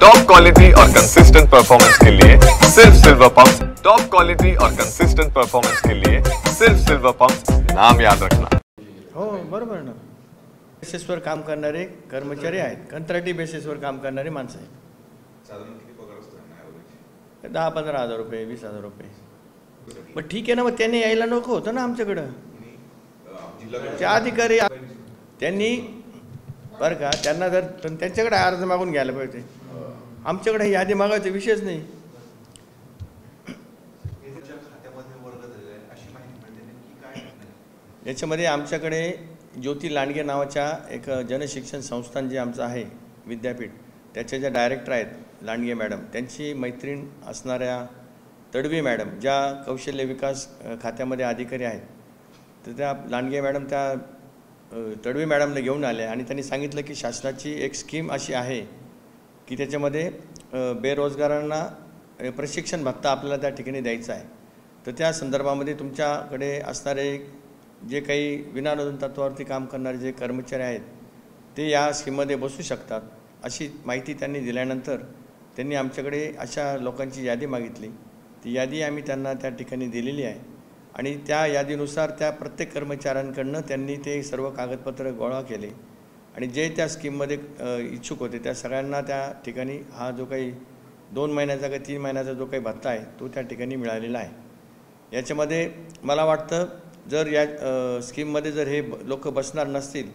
Top quality और consistent performance के लिए सिर्फ सिल्वर पंप। टॉप क्वालिटी और कंसिस्टेंट परफॉर्मेंस के लिए सिर्फ सिल्वर पंप, नाम याद रखना। हो बरोबर ना। बेसिसवर काम करणारे कर्मचारी आहेत, कंत्राटी बेसिसवर काम करणारे माणसं आहेत। साधारण किती पगार असतो त्यांना? 10-15 हजार रुपये, 20 हजार रुपये। मग ठीक आहे ना, मग त्यांनी यायला नको होतं ना आमच्याकडं। त्या अधिकारी त्यांनी बरं का, त्यांना जर त्यांच्याकडे अर्ज मागून घ्यायला पाहिजे, आमच्याकडे यादी मागायचा विषयच नाही। याच्यामध्ये आमच्याकडे ज्योती लांडगे नावाच्या एक जनशिक्षण संस्थान जे आमचं आहे विद्यापीठ, त्याच्या ज्या डायरेक्टर आहेत लांडगे मॅडम, त्यांची मैत्रीण असणाऱ्या तडवी मॅडम ज्या कौशल्य विकास खात्यामध्ये अधिकारी आहेत, तर त्या लांडगे मॅडम त्या तडवी मॅडमला घेऊन आल्या आणि त्यांनी सांगितलं की शासनाची एक स्कीम अशी आहे की त्याच्यामध्ये बेरोजगारांना प्रशिक्षण भत्ता आपल्याला त्या ठिकाणी द्यायचा आहे। तर त्या संदर्भामध्ये तुमच्याकडे असणारे जे काही विनानोंदणी तत्त्वावरती काम करणारे जे कर्मचारी आहेत ते या स्कीममध्ये बसू शकतात, अशी माहिती त्यांनी दिल्यानंतर त्यांनी आमच्याकडे अशा लोकांची यादी मागितली। ती यादी आम्ही त्यांना त्या ठिकाणी दिलेली आहे आणि त्या यादीनुसार त्या प्रत्येक कर्मचाऱ्यांकडनं त्यांनी ते सर्व कागदपत्र गोळा केले आणि जे त्या स्कीममध्ये इच्छुक होते त्या सगळ्यांना त्या ठिकाणी हा जो काही 2 महिन्याचा का 3 महिन्याचा जो काही भत्ता आहे तो त्या ठिकाणी मिळालेला आहे। याच्यामध्ये मला वाटतं जर या स्कीममध्ये जर हे लोक बसणार नसतील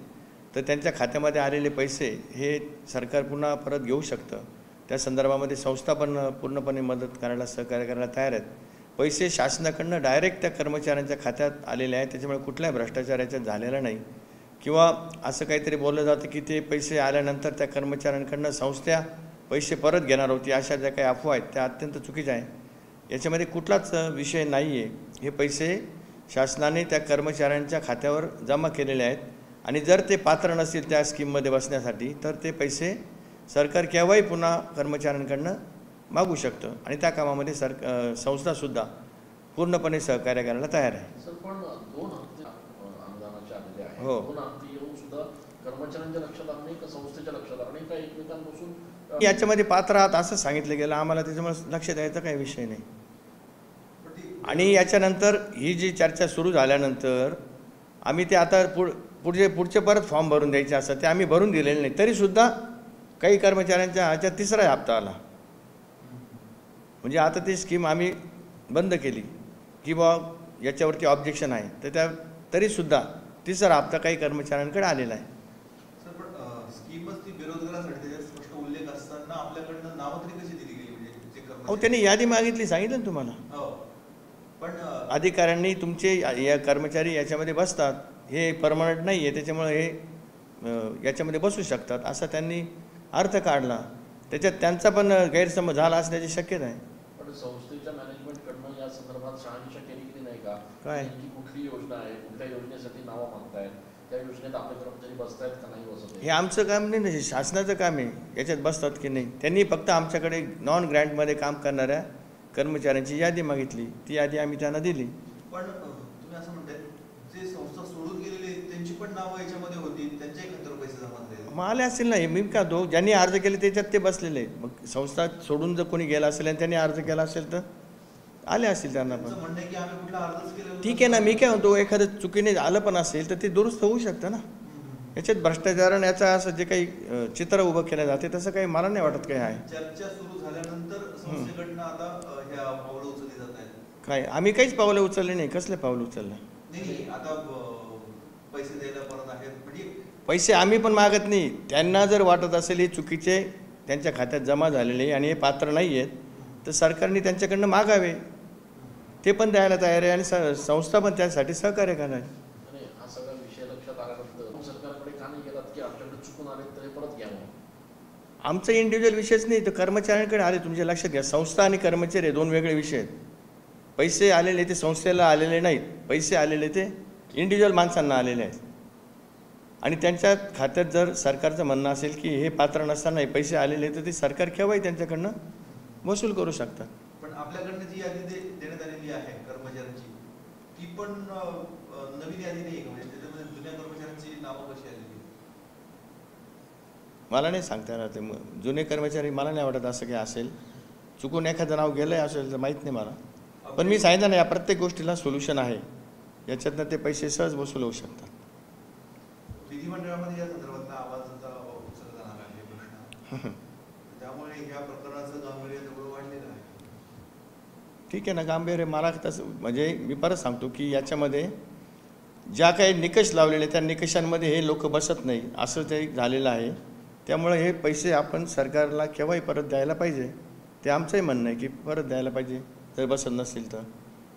तर त्यांच्या खात्यामध्ये आलेले पैसे हे सरकार पुन्हा परत घेऊ शकतं। त्या संदर्भामध्ये संस्था पण पूर्णपणे मदत करायला सहकार्य करायला तयार आहेत। पैसे शासनाकडनं डायरेक्ट त्या कर्मचाऱ्यांच्या खात्यात आलेले आहेत, त्याच्यामुळे कुठल्याही भ्रष्टाचार याच्यात झालेला नाही किंवा असं काहीतरी बोललं जातं की ते पैसे आल्यानंतर त्या कर्मचाऱ्यांकडनं संस्था पैसे परत घेणार होती, अशा ज्या काही अफवा आहेत त्या अत्यंत चुकीच्या आहे। याच्यामध्ये कुठलाच विषय नाही आहे। हे पैसे शासनाने त्या कर्मचाऱ्यांच्या खात्यावर जमा केलेले आहेत आणि जर ते पात्र नसतील त्या स्कीममध्ये बसण्यासाठी तर ते पैसे सरकार केव्हाही पुन्हा कर्मचाऱ्यांकडनं मागू शकतं आणि त्या कामामध्ये संस्थासुद्धा पूर्णपणे सहकार्य करायला तयार आहे। सर पण 2 हप्ते अनुदानाचे आलेले आहेत, हो, 2 हप्ते येऊन सुद्धा कर्मचाऱ्यांच्या लक्षात आलं नाही का संस्थेच्या लक्षात आलं नाही का एकमेकांपासून याच्यामध्ये पात्र आहात असं सांगितलं गेलं आम्हाला, त्याच्यामुळे लक्ष द्यायचा काही विषय नाही। आणि याच्यानंतर ही जी चर्चा सुरू झाल्यानंतर आम्ही ते आता पुढचे परत फॉर्म भरून द्यायचे असतात ते आम्ही भरून दिलेले नाही, तरीसुद्धा काही कर्मचाऱ्यांच्या ह्याच्या 3रा हप्ता आला। म्हणजे आता ती स्कीम आम्ही बंद केली की बा याच्यावरती ऑब्जेक्शन आहे, तर त्या तरीसुद्धा 3रा हप्ता काही कर्मचाऱ्यांकडे आलेला आहे। सर पण स्कीमच ती बेरोजगारांसाठी त्याच्यात स्पष्ट उल्लेख असताना आपल्याकडनं नावं तरी कशी दिली गेली? म्हणजे जे कर्मचारी त्यांनी यादी मागितली, सांगितलं ना तुम्हाला। हो, पण अधिकाऱ्यांनी तुमचे या कर्मचारी याच्यामध्ये बसतात, हे परमनंट नाही आहे, त्याच्यामुळे हे याच्यामध्ये बसू शकतात असा त्यांनी अर्थ काढला। त्याच्यात त्यांचा पण गैरसमज झाला असण्याची शक्यता आहे। पण संस्थेच्या मॅनेजमेंटकडनं या संदर्भात शहानिशा केली की नाही का? काय की कुठली योजना आहे, कुठल्या योजनेसाठी नावं मागतायत, त्या योजनेत आपले कर्मचारी बसतायत का नाही बसत? हे आमचं काम नाही ना, शासनाचं काम आहे याच्यात बसतात की नाही। त्यांनी फक्त आमच्याकडे नॉन ग्रँटमध्ये काम करणाऱ्या कर्मचाऱ्यांची यादी मागितली, ती यादी आम्ही त्यांना दिली। पण तुम्ही असं म्हणताय जे संस्था सोडून गेलेले त्यांची पण नावं याच्यामध्ये होती, त्यांच्याही खात्यावर पैसे जमा झाले, मग आले असतील ना, मी का दो ज्यांनी अर्ज केले त्याच्यात ते बसलेले। मग संस्था सोडून जर कोणी गेला असेल आणि त्यांनी अर्ज केला असेल तर आले असतील त्यांना पण। म्हणणं की आम्ही कुठला अर्जच केला ठीक आहे ना, मी काय म्हणतो एखादं चुकीने आलं पण असेल तर ते दुरुस्त होऊ शकतं ना। याच्यात भ्रष्टाचार आणि याचा असं जे काही चित्र उभं केलं जाते तसं काही मला नाही वाटत काही आहे। चर्चा सुरू झाल्यानंतर संस्थेकडनं आता ह्या पावलं उचलली जात आहेत। काय आम्ही काहीच पावलं उचलले नाही। कसले पावलं उचललं नाही? आता पैसे द्यायला परत आहेत म्हणजे पैसे आम्ही पण मागत नाही। त्यांना जर वाटत असेल हे चुकीचे त्यांच्या खात्यात जमा झालेले आणि हे पात्र नाही आहेत तर सरकारने त्यांच्याकडनं मागावे, ते पण द्यायला तयार आहे आणि संस्था पण त्यासाठी सहकार्य करणार आहे। हा सगळा विषय लक्षात आल्यानंतर सरकारकडे का नाही गेलात की आपल्याकडे चुकून आले तर हे परत घ्यावं? आमचा इंडिव्हिज्युअल विषयच नाही, तर कर्मचाऱ्यांकडे आले। तुमच्या लक्षात घ्या, संस्था आणि कर्मचारी 2 वेगळे विषय आहेत। पैसे आलेले ते संस्थेला आलेले नाहीत, पैसे आलेले ते इंडिव्हिज्युअल माणसांना आलेले आहेत आणि त्यांच्या खात्यात जर सरकारचं म्हणणं असेल की हे पात्र नसताना पैसे आलेले तर ते सरकार केव्हाही त्यांच्याकडनं वसूल करू शकतात। पण आपल्याकडनं जी यादी देण्यात आलेली आहे कर्मचाऱ्यांची ती पण नवीन यादी नाही का? म्हणजे त्याच्यामध्ये जुन्या कर्मचाऱ्यांची नावं कशी आलेली? मला नाही सांगता येणार ते. जुने कर्मचारी मला नाही वाटत असं काही असेल. चुकून एखादं नाव गेलं आहे असेल तर माहीत नाही मला. पण मी सांगितलं नाही, या प्रत्येक गोष्टीला सोल्युशन आहे. याच्यातनं ते पैसे सहज वसूल होऊ शकतात. विधिमंडळामध्ये या संदर्भातला आवाजाचा उचलला जाणार आहे प्रश्न. त्यामुळे या प्रकरणाचं गांभीर्य तेवढं वाढलेलं आहे. ठीक आहे ना, गांभीर्य मला तसं म्हणजे मी परत सांगतो की याच्यामध्ये ज्या काही निकष लावलेले त्या निकषांमध्ये हे लोक बसत नाही असं ते झालेलं आहे. त्यामुळे हे पैसे आपण सरकारला केव्हाही परत द्यायला पाहिजे. ते आमचंही म्हणणं आहे की परत द्यायला पाहिजे जर बसत नसेल तर.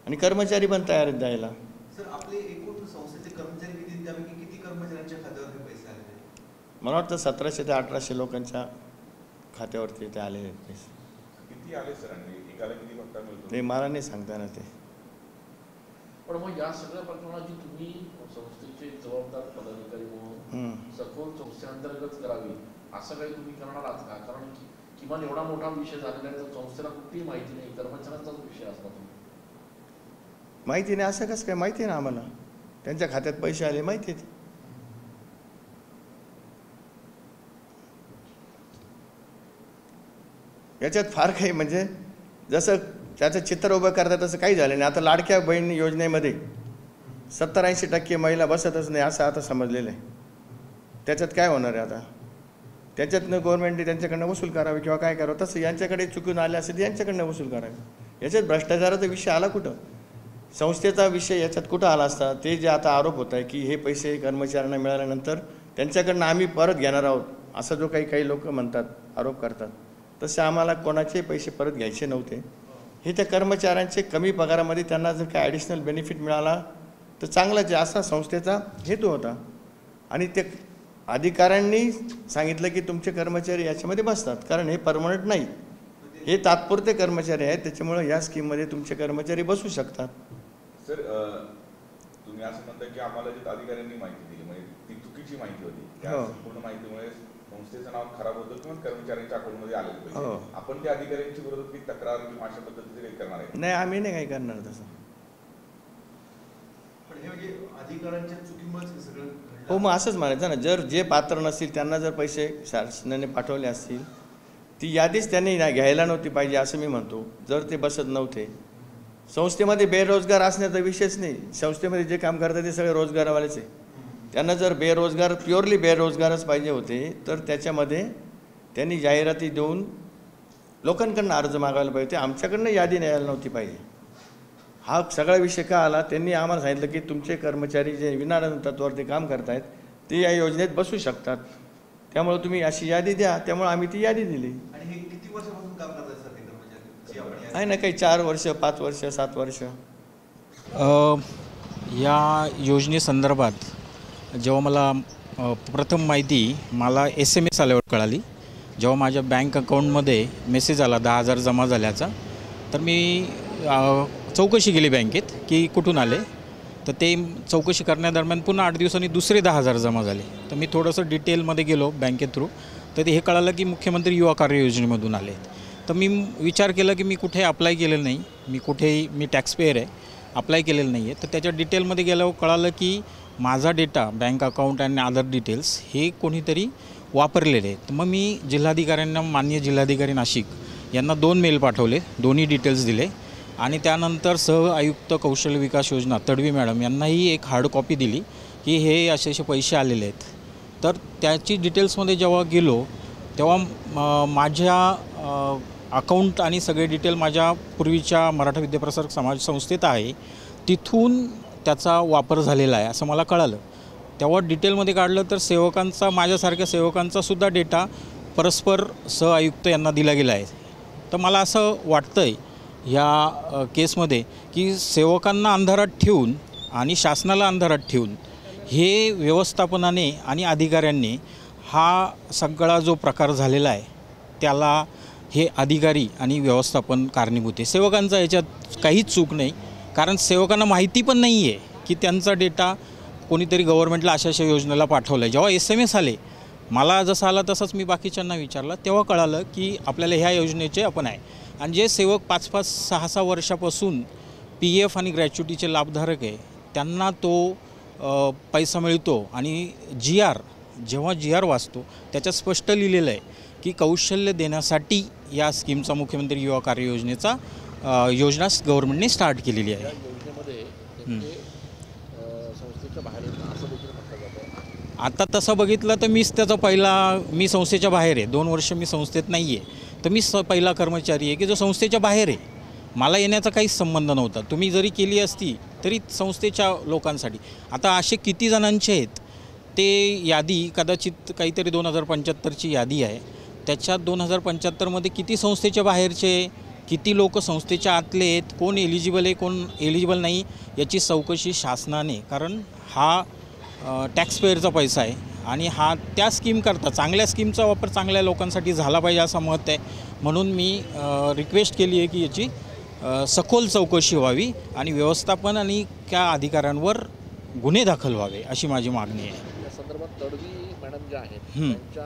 आणि कर्मचारी पण तयार आहेत द्यायला. सर, आपले एकूण संस्थेचे कर्मचारी किती, त्यापैकी किती कर्मचाऱ्यांच्या खात्यावर हे पैसे आलेले? मला वाटतं 1700 ते 1800 लोकांच्या खात्यावरती ते आलेले आहेत पैसे. किती आले सर आणि एकाला किती भत्ता मिळतो? ते मला नाही सांगता ना ते. पण मग या सगळ्या प्रकरणाची तुम्ही संस्थेचे जबाबदार पदाधिकारी म्हणून सखोल संस्थेअंतर्गत करावी असं काही तुम्ही करणार आहात का? कारण किमान एवढा मोठा विषय झालेला आहे तर संस्थेला कुठलीही माहिती नाही, कर्मचाऱ्यांचाच विषय असला तुम्ही माहिती नाही असं कसं काय? माहिती आहे ना आम्हाला, त्यांच्या खात्यात पैसे आले माहिती आहेत. याच्यात फार काही म्हणजे जसं त्याचं चित्र उभं करतात तसं काही झालं नाही. आता लाडक्या बहीण योजनेमध्ये 70-80% महिला बसतच नाही असं आता समजलेलं आहे. त्याच्यात काय होणार आहे आता? त्याच्यातनं गव्हर्नमेंटने त्यांच्याकडनं वसूल करावे किंवा काय करावं. तसं यांच्याकडे चुकून आले असेल तर यांच्याकडनं वसूल करावे. याच्यात भ्रष्टाचाराचा विषय आला कुठं? संस्थेचा विषय याच्यात कुठं आला असता? ते जे आता आरोप होत आहे की हे पैसे कर्मचाऱ्यांना मिळाल्यानंतर त्यांच्याकडनं आम्ही परत घेणार आहोत असं जो काही लोक म्हणतात, आरोप करतात, तसे आम्हाला कोणाचे पैसे परत घ्यायचे नव्हते. हे त्या कर्मचाऱ्यांचे कमी पगारामध्ये त्यांना जर काय ॲडिशनल बेनिफिट मिळाला तर चांगलाच आहे असा संस्थेचा हेतू होता. आणि ते अधिकाऱ्यांनी सांगितलं की तुमचे कर्मचारी याच्यामध्ये बसतात, कारण हे परमनंट नाही, हे तात्पुरते कर्मचारी आहेत. त्याच्यामुळे या स्कीममध्ये तुमचे कर्मचारी बसू शकतात. सर, तुम्ही असं म्हणता की आम्हाला जे अधिकाऱ्यांनी माहिती दिली म्हणजे ती चुकीची माहिती होती. त्या संपूर्ण माहितीमुळे संस्थेचं नाव खराब होतं किंवा कर्मचाऱ्यांच्या अकाउंटमध्ये आले पैसे. आपण त्या अधिकाऱ्यांच्या विरोधात काही तक्रार किंवा अशा पद्धतीचे काही करणार आहे? नाही, आम्ही नाही काही करणार तसं. पण हे म्हणजे अधिकाऱ्यांच्या चुकीमुळेच हे सगळं घडलं. हो, मग असंच म्हणायचं ना. जर जे पात्र नसतील त्यांना जर पैसे शासनाने पाठवले असतील ती यादीच त्यांनी घ्यायला नव्हती पाहिजे असं मी म्हणतो. जर ते बसत नव्हते, संस्थेमध्ये बेरोजगार असण्याचा विषयच नाही. संस्थेमध्ये जे काम करतात ते सगळे रोजगारवालेच आहे. त्यांना जर बेरोजगार प्युअरली बेरोजगारच पाहिजे होते तर त्याच्यामध्ये त्यांनी जाहिराती देऊन लोकांकडून अर्ज मागायला पाहिजे. आमच्याकडनं यादी न्यायला नव्हती पाहिजे. हा सगळा विषय का आला? त्यांनी आम्हाला सांगितलं की तुमचे कर्मचारी जे विनाकारण तत्वावरती काम करतायत ते या योजनेत बसू शकतात, त्यामुळे तुम्ही अशी यादी द्या. त्यामुळे आम्ही ती यादी दिली. आणि हे किती वर्षापासून काम करतात सर ते कर्मचारी? आहे ना, काही 4 वर्ष, 5 वर्ष, 7 वर्ष. या योजनेसंदर्भात जेव्हा मला प्रथम माहिती मला SMS आल्यावर कळाली, जेव्हा माझ्या बँक अकाउंटमध्ये मेसेज आला 10,000 जमा झाल्याचा, तर मी चौकशी केली बँकेत की कुठून आले. तर ते चौकशी करण्यादरम्यान पुन्हा 8 दिवसांनी दुसरे 10,000 जमा झाले. तर मी थोडंसं डिटेलमध्ये गेलो बँकेत थ्रू, तर ते हे कळालं की मुख्यमंत्री युवा कार्य योजनेमधून आले. तर मी विचार केला की मी कुठे अप्लाय केलेलं नाही, मी टॅक्सपेयर आहे, अप्लाय केलेलं नाही आहे. तर त्याच्या डिटेलमध्ये गेल्यावर कळालं की माझा डेटा, बँक अकाउंट आणि अदर डिटेल्स हे कोणीतरी वापरलेले आहेत. तर मग मी जिल्हाधिकाऱ्यांना, माननीय जिल्हाधिकारी नाशिक यांना 2 मेल पाठवले, दोन्ही डिटेल्स दिले. आणि त्यानंतर सह आयुक्त कौशल्य विकास योजना तडवी मॅडम यांनाही एक हार्ड कॉपी दिली की हे असे पैसे आलेले आहेत. तर त्याची डिटेल्समध्ये जेव्हा गेलो तेव्हा माझ्या अकाउंट आणि सगळे डिटेल माझ्या पूर्वीच्या मराठा विद्याप्रसारक समाज संस्थेत आहे, तिथून त्याचा वापर झालेला आहे असं मला कळालं. तेव्हा डिटेलमध्ये काढलं तर सेवकांचा, माझ्यासारख्या सेवकांचासुद्धा डेटा परस्पर सह आयुक्त यांना दिला गेला आहे. तर मला असं वाटतं आहे ह्या केसमध्ये की सेवकांना अंधारात ठेवून आणि शासनाला अंधारात ठेवून हे व्यवस्थापनाने आणि अधिकाऱ्यांनी हा सगळा जो प्रकार झालेला आहे त्याला हे अधिकारी आणि व्यवस्थापन कारणीभूत आहे. सेवकांचा याच्यात काहीच चूक नाही, कारण सेवकांना माहिती पण नाही आहे की त्यांचा डेटा कोणीतरी गव्हर्नमेंटला अशा योजनेला पाठवलं आहे. जेव्हा SMS आले, मला जसं आला तसंच मी बाकीच्यांना विचारलं, तेव्हा कळालं की आपल्याला ह्या योजनेचे आपण आहे. आणि जे सेवक 5-5, 6-6 वर्षापासून PF आणि ग्रॅच्युटीचे लाभधारक आहे त्यांना तो पैसा मिळतो. आणि GR जेव्हा GR वाचतो त्याच्यात स्पष्ट लिहिलेलं आहे की कौशल्य देण्यासाठी या स्कीमचा मुख्यमंत्री युवा कार्य योजनेचा योजना गव्हर्नमेंटने स्टार्ट केलेली आहे. योजनेमध्ये संस्थेच्या बाहेर असं देखील म्हटलं जातं. आता तसं बघितलं तर मी संस्थेच्या बाहेर आहे. 2 वर्ष मी संस्थेत नाही आहे. तर मी पहिला कर्मचारी आहे की जो संस्थेच्या बाहेर आहे. मला येण्याचा काहीच संबंध नव्हता. तुम्ही जरी केली असती तरी संस्थेच्या लोकांसाठी. आता असे किती जणांचे आहेत ते यादी कदाचित काहीतरी 2075ची यादी आहे. त्याच्यात 2075मध्ये किती संस्थेच्या बाहेरचे, किती लोक संस्थेच्या आतले आहेत, कोण एलिजिबल आहे कोण एलिजिबल नाही याची चौकशी शासनाने, कारण हा टॅक्सपेअरचा पैसा आहे आणि हा त्या स्कीमकरता चांगल्या स्कीमचा वापर चांगल्या लोकांसाठी झाला पाहिजे असं मत आहे. म्हणून मी रिक्वेस्ट केली आहे की याची सखोल चौकशी व्हावी आणि व्यवस्थापन आणि त्या अधिकाऱ्यांवर गुन्हे दाखल व्हावे अशी माझी मागणी आहे. या संदर्भात तडवी मॅडम ज्या आहेत त्यांच्या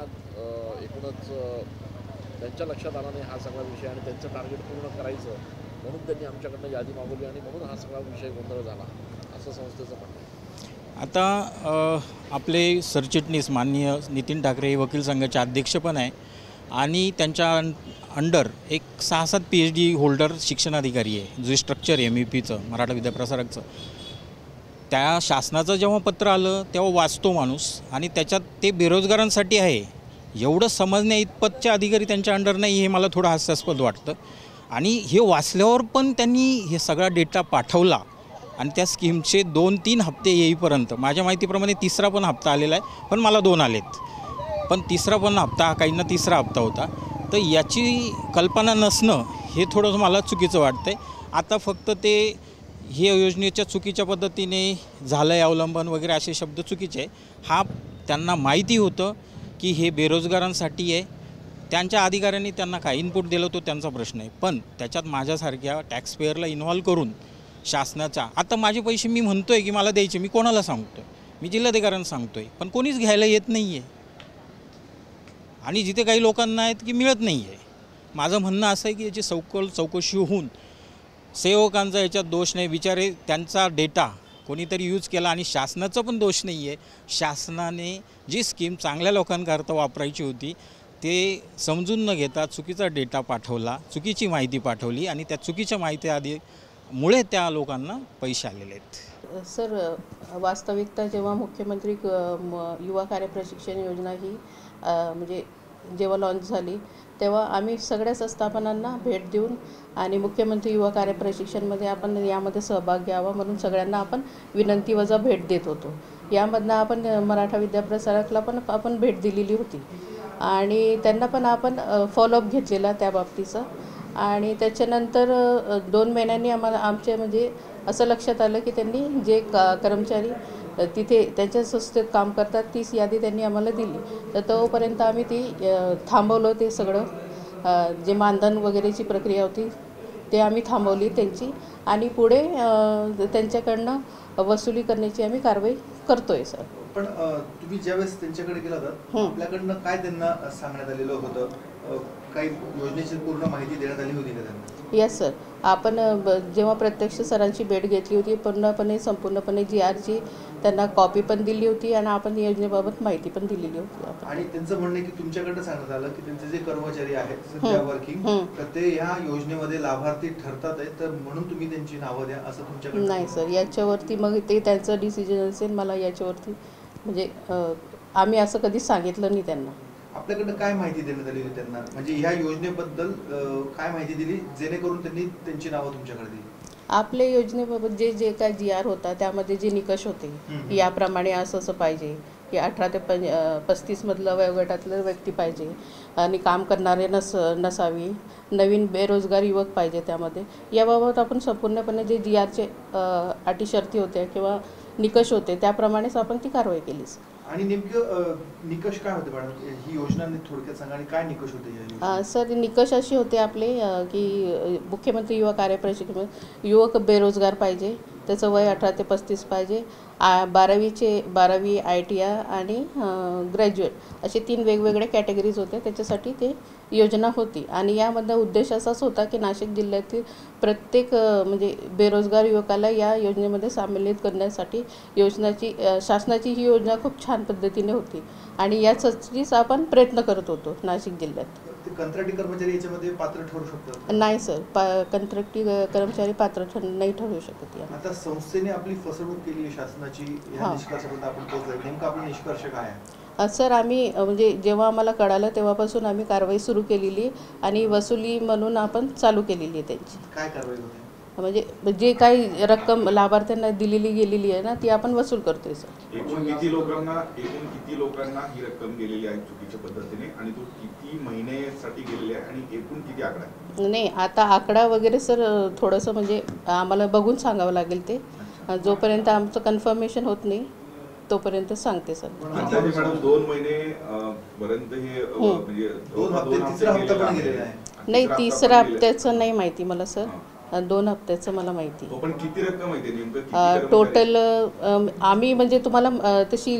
एकूणच त्यांच्या लक्षात आला नाही हा सगळा विषय आणि त्यांचं टार्गेट पूर्ण करायचं म्हणून त्यांनी आमच्याकडनं यादी मागवली आणि म्हणून हा सगळा विषय गोंधळ झाला असं संस्थेचं म्हणणं आहे. आता आपले सरचिटणीस माननीय नितीन ठाकरे हे वकील संघाचे अध्यक्ष पण आहे आणि त्यांच्या अंडर एक 6-7 PhD होल्डर शिक्षणाधिकारी आहे, जे स्ट्रक्चर आहे MEPचं मराठा विद्याप्रसारकचं. त्या शासनाचं जेव्हा पत्र आलं तेव्हा वाचतो माणूस आणि त्याच्यात ते बेरोजगारांसाठी आहे एवढं समजण्या इतपतचे अधिकारी त्यांच्या अंडर नाही हे मला थोडं हास्यास्पद वाटतं. आणि हे वाचल्यावर पण त्यांनी हे सगळा डेटा पाठवला आणि त्या स्कीमचे 2-3 हप्ते येईपर्यंत माझ्या माहितीप्रमाणे 3रा पण हप्ता आलेला आहे, पण मला 2 आलेत. पण 3रा पण हप्ता काहींना 3रा हप्ता होता. तर याची कल्पना नसणं हे थोडंसं मला चुकीचं वाटतं आहे. आता फक्त ते हे योजनेच्या चुकीच्या पद्धतीने झालं आहे अवलंबन वगैरे असे शब्द चुकीचे आहे. हा त्यांना माहिती होतं की हे बेरोजगारांसाठी आहे. त्यांच्या अधिकाऱ्यांनी त्यांना काय इनपुट दिलं तो त्यांचा प्रश्न आहे. पण त्याच्यात माझ्यासारख्या टॅक्सपेअरला इन्व्हॉल्व करून शासनाचा आता माझे पैसे मी म्हणतो आहे की मला द्यायचे, मी कोणाला सांगतो आहे? मी जिल्हाधिकाऱ्यांना सांगतो आहे, पण कोणीच घ्यायला येत नाही आहे आणि जिथे काही लोकांना आहेत की मिळत नाही आहे. माझं म्हणणं असं आहे की याची सखोल चौकशी होऊन सेवकांचा याच्यात दोष नाही, बिचारे त्यांचा डेटा कोणीतरी यूज केला आणि शासनाचा पण दोष नाही आहे. शासनाने जी स्कीम चांगल्या लोकांकरता वापरायची होती ते समजून न घेता चुकीचा डेटा पाठवला, चुकीची माहिती पाठवली आणि त्या चुकीच्या माहिती मुळे त्या लोकांना पैसे आलेले आहेत. सर, वास्तविकता जेव्हा मुख्यमंत्री युवा कार्य प्रशिक्षण योजना ही म्हणजे जेव्हा लॉन्च झाली तेव्हा आम्ही सगळ्याच आस्थापनांना भेट देऊन आणि मुख्यमंत्री युवा कार्य प्रशिक्षणमध्ये आपण यामध्ये सहभाग घ्यावा म्हणून सगळ्यांना आपण विनंतीवजा भेट देत होतो. यामधनं आपण मराठा विद्याप्रसारकला पण आपण भेट दिलेली होती आणि त्यांना पण आपण फॉलोअप घेतलेला त्या बाबतीचा. आणि त्याच्यानंतर 2 महिन्यांनी आमचे म्हणजे असं लक्षात आलं की त्यांनी जे कर्मचारी तिथे त्यांच्या संस्थेत काम करतात तीच यादी त्यांनी आम्हाला दिली. तर तोपर्यंत आम्ही ती थांबवलं. ते सगळं जे मानधन वगैरेची प्रक्रिया होती ते आम्ही थांबवली त्यांची आणि पुढे त्यांच्याकडनं वसुली करण्याची आम्ही कारवाई करतोय. सर, पण तुम्ही ज्यावेळेस त्यांच्याकडे गेला होता आपल्याकडनं काय त्यांना सांगण्यात आलेलं होतं? काही योजनेची पूर्ण माहिती देण्यात आली होती का त्यांना? यस सर, आपण जेव्हा प्रत्यक्ष सरांची भेट घेतली होती संपूर्णपणे GRची त्यांना कॉपी पण दिली होती आणि आपण योजनेबाबत माहिती पण दिलेली होती. आणि त्यांचं म्हणणं आहे की तुमच्याकडनं सांगण्यात आलं की त्यांचे जे कर्मचारी आहेत सध्या वर्किंग तर ते ह्या योजनेमध्ये लाभार्थी ठरतात आहेत, तर म्हणून तुम्ही त्यांची नावं द्या असं तुमच्याकडे? नाही सर, याच्यावरती मग ते त्यांचं डिसिजन असेल. मला याच्यावरती म्हणजे आम्ही असं कधीच सांगितलं नाही त्यांना. आपल्याकडनं काय माहिती देण्यात आली होती त्यांना, म्हणजे ह्या योजनेबद्दल काय माहिती दिली जेणेकरून त्यांनी त्यांची नावं तुमच्याकडे दिली? आपल्या योजनेबाबत जे काय GR होता त्यामध्ये जे निकष होते की याप्रमाणे असं पाहिजे की 18 ते 35 मधलं वयोगटातलं व्यक्ती पाहिजे आणि काम करणारे नसावी, नवीन बेरोजगार युवक पाहिजे त्यामध्ये. याबाबत आपण संपूर्णपणे जे GRचे अटी शर्ती होत्या किंवा निकष होते त्याप्रमाणेच आपण ती कारवाई केली. आणि नेमकं निकष काय होते मॅडम ही योजना थोडक्यात सांगा आणि काय निकष होते? सर, निकष असे होते आपले की मुख्यमंत्री युवा कार्य प्रशिक्षण युवक बेरोजगार पाहिजे, त्याचं वय 18 ते 35 पाहिजे, 12वी ITI आणि ग्रॅज्युएट असे 3 वेगवेगळे कॅटेगरीज होते. त्याच्यासाठी ते योजना होती आणि यामध्ये उद्देश असाच होता की नाशिक जिल्ह्यातील प्रत्येक म्हणजे बेरोजगार युवकाला या योजनेमध्ये सामील करण्यासाठी शासनाची ही योजना खूप छान पद्धतीने होती आणि यासाठीच आपण प्रयत्न करत होतो नाशिक जिल्ह्यात. कंत्राटी कर्मचारी याच्यामध्ये पात्र ठरू शकतात? नाही सर, कंत्राटी कर्मचारी पात्र नाही ठरू शकत. आता संस्थेने आपली फसवणूक केली शासनाची, या निष्कर्षापर्यंत आपण पोहोचलो. नेमका आपला निष्कर्ष काय आहे? सर, आम्ही म्हणजे जेव्हा आम्हाला कळालं तेव्हापासून आम्ही कारवाई सुरू केलेली आणि वसुली म्हणून आपण चालू केलेली आहे त्यांची. काय कारवाई होते? म्हणजे जे काही रक्कम लाभार्थ्यांना दिलेली गेलेली आहे ना ती आपण वसूल करतोय सर. एकूण किती लोकांना ही रक्कम गेलेली आहे चुकीच्या पद्धतीने आणि तो किती महिन्यासाठी गेलेली आहे आणि एकूण किती आकडा आहे? नाही, आता आकडा वगैरे सर थोडंसं म्हणजे आम्हाला बघून सांगावं लागेल ते. जोपर्यंत आमचं कन्फर्मेशन होत नाही तोपर्यंत सांगते सर. मॅडम 2 महिने पर्यंत हे म्हणजे नाही, तिसऱ्या हप्त्याचं नाही माहिती मला सर, 2 हप्त्याचं मला माहिती. पण किती रक्कम आहे नेमकं टोटल? आम्ही म्हणजे तुम्हाला तशी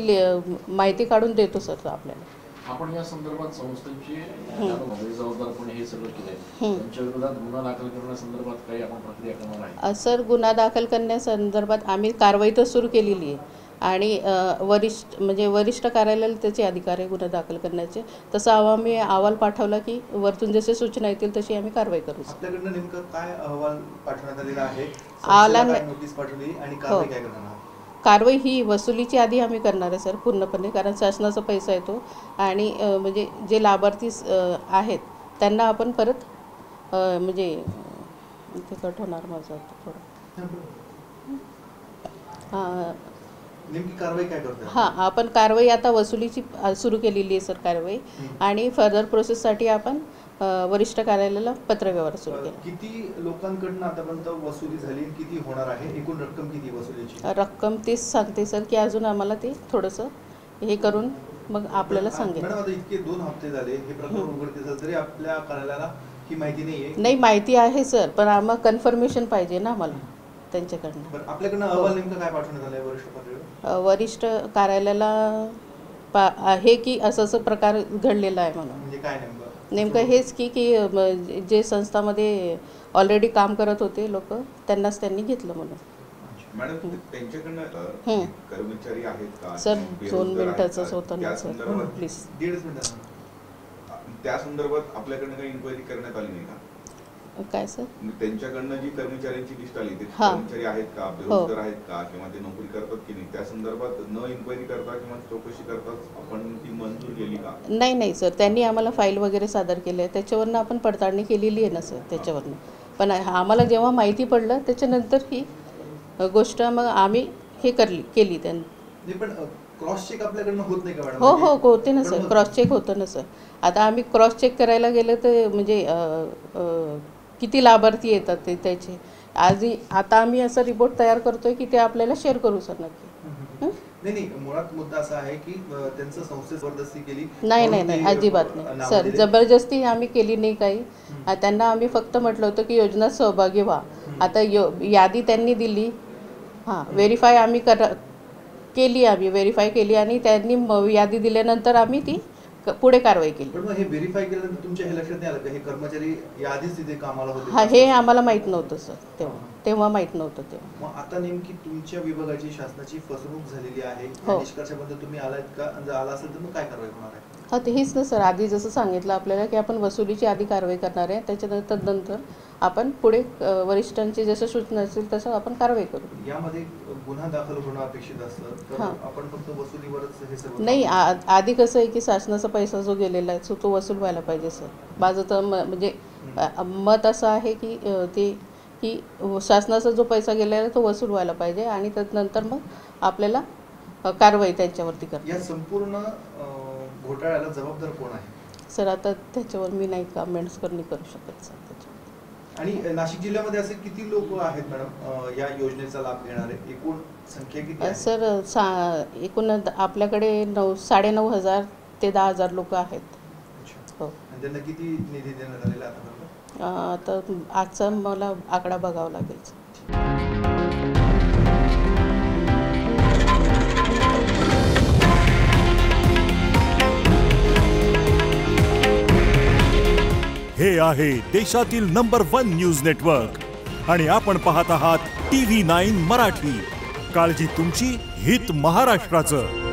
माहिती काढून देतो सर आपल्याला. आपण या संदर्भात संस्थेची जबाबदारपणे हे सगळं केलंय, त्यांच्या विरोधात गुन्हा दाखल करण्यासंदर्भात काही आपण प्रक्रिया करणार आहे? सर, गुन्हा दाखल करण्यासंदर्भात आम्ही कारवाई तर सुरू केलेली आहे आणि वरिष्ठ कार्यालयाला त्याचे अधिकार आहे गुन्हा दाखल करण्याचे. तसं आम्ही अहवाल पाठवला की वरतून जसे सूचना येतील तशी आम्ही कारवाई करू. आपल्याकडनं नेमकं काय अहवाल पाठवण्यात आलेला आहे? नोटीस पाठवली आणि कारवाई काय करणार? कारवाई ही वसुलीची आधी आम्ही करणार आहे सर पूर्णपणे, कारण शासनाचा पैसा येतो आणि म्हणजे जे लाभार्थी आहेत त्यांना आपण परत म्हणजे ते कट होणार माझं थोडं. नेमकी कारवाई काय करते? आपण कारवाई आता वसुलीची सुरू केलेली आहे सर कारवाई आणि फर्दर प्रोसेससाठी आपण वरिष्ठ कार्यालयाला पत्रव्यवहार सुरू केला. किती लोकांकडून आतापर्यंत वसुली झाली, किती होणार आहे, एकूण रक्कम किती वसुलीची? रक्कम तीच सांगते सर की अजून आम्हाला ते थोडंसं हे करून मग आपल्याला सांगेल. मॅडम, आता इतके 2 हप्ते झाले हे प्रकरण उघडकीस झालं तरी आपल्या कार्यालयाला ही माहिती नाहीये? नाही, माहिती आहे सर, पण आम्हाला कन्फर्मेशन पाहिजे ना आम्हाला त्यांच्याकडनं. आपल्याकडनं अहवाल नेमकं काय पाठवण्यात आलंय वरिष्ठ पातळीवर? वरिष्ठ कार्यालयाला आहे की असं प्रकार घडलेला आहे म्हणून. म्हणजे काय नेमकं हेच की जे संस्थामध्ये ऑलरेडी काम करत होते लोक त्यांनाच त्यांनी घेतलं म्हणून. मॅडम, त्यांच्याकडनं कर्मचारी आहेत का सर? 2 मिनिटाचंच होतं ना सर, प्लीज. 1.5 मिनिट. त्या संदर्भात आपल्याकडनं काही इन्क्वायरी करण्यात आली नाही का? काय सर? त्यांच्याकडनं जी कर्मचाऱ्यांची लिस्ट आली ते कर्मचारी आहेत का, बेरोजगार आहेत का, किंवा ते नोकरी करतात की नाही, त्या संदर्भात न इन्क्वायरी करता किंवा चौकशी करतात आपण ती मंजूर केली का? नाही सर, त्यांनी आम्हाला फाईल वगैरे सादर केली आहे, त्याच्यावरनं आपण पडताळणी केलेली आहे ना सर त्याच्यावरनं. पण आम्हाला जेव्हा माहिती पडलं त्याच्यानंतर ही गोष्ट मग आम्ही हे केली त्यांनी. पण क्रॉस चेक आपल्याकडनं होत नाही का मॅडम? हो होते ना सर, क्रॉस चेक होतं ना सर. आता आम्ही क्रॉस चेक करायला गेलं तर म्हणजे किती लाभार्थी येतात ते त्याचे आता आम्ही असं रिपोर्ट तयार करतोय की ते आपल्याला शेअर करू सर नक्की. नाही, मुळात मुद्दा असा आहे की त्यांचं संस्थे जबरदस्ती केली? नाही, अजिबात नाही सर, जबरदस्ती आम्ही केली नाही काही. त्यांना आम्ही फक्त म्हटलं होतं की योजनेत सहभागी व्हा. आता यादी त्यांनी दिली, व्हेरीफाय आम्ही व्हेरीफाय केली आणि त्यांनी यादी दिल्यानंतर आम्ही ती पुढे कारवाई केली. पण हे व्हेरीफाय केल्यानंतर तुमच्या हे लक्षात नाही आलं का हे कर्मचारी याआधीच तिथे कामाला होते? हे आम्हाला माहित नव्हतं सर, तेव्हा माहित नव्हतं तेव्हा. मग आता नेमकी तुमच्या विभागाची शासनाची फसवणूक झालेली आहे, निष्कर्षाबद्दल तुम्ही आलात का? जर आला असेल तर मग काय कारवाई होणार आहे? हेच ना सर, आधी जसं सांगितलं आपल्याला की आपण वसुलीची आधी कारवाई करणार आहे, त्याच्यानंतर आपण पुढे वरिष्ठांची जसं सूचना असेल तसं आपण कारवाई करू. यामध्ये गुन्हा दाखल होणं अपेक्षित असतं तर आपण फक्त वसुलीवरच हे सर्व? नाही, आधी कसं आहे की शासनाचा पैसा जो गेलेला आहे तो वसूल व्हायला पाहिजे सर. माझं तर म्हणजे मत असं आहे की शासनाचा जो पैसा गेलेला आहे तो वसूल व्हायला पाहिजे आणि त्यानंतर मग आपल्याला कारवाई त्यांच्यावरती करते. या संपूर्ण घोटाळ्याला जबाबदार कोण आहे सर? आता त्याच्यावर मी नाही कमेंट्स करू शकत सर त्याच्यावर. आणि नाशिक जिल्ह्यामध्ये असे किती लोक आहेत मॅडम या योजनेचा लाभ घेणारे? एकूण संख्या किती आहे सर? एकूण आपल्याकडे 9,500 ते 10,000 लोक आहेत. हो. त्यांना किती निधी देण्यात आलेला आहे आता आजचा मला आकडा बघावा लागेल. हे आहे देशातील नंबर 1 न्यूज नेटवर्क आणि आपण पाहत आहात TV9 मराठी. काळजी तुमची, हित महाराष्ट्राचं.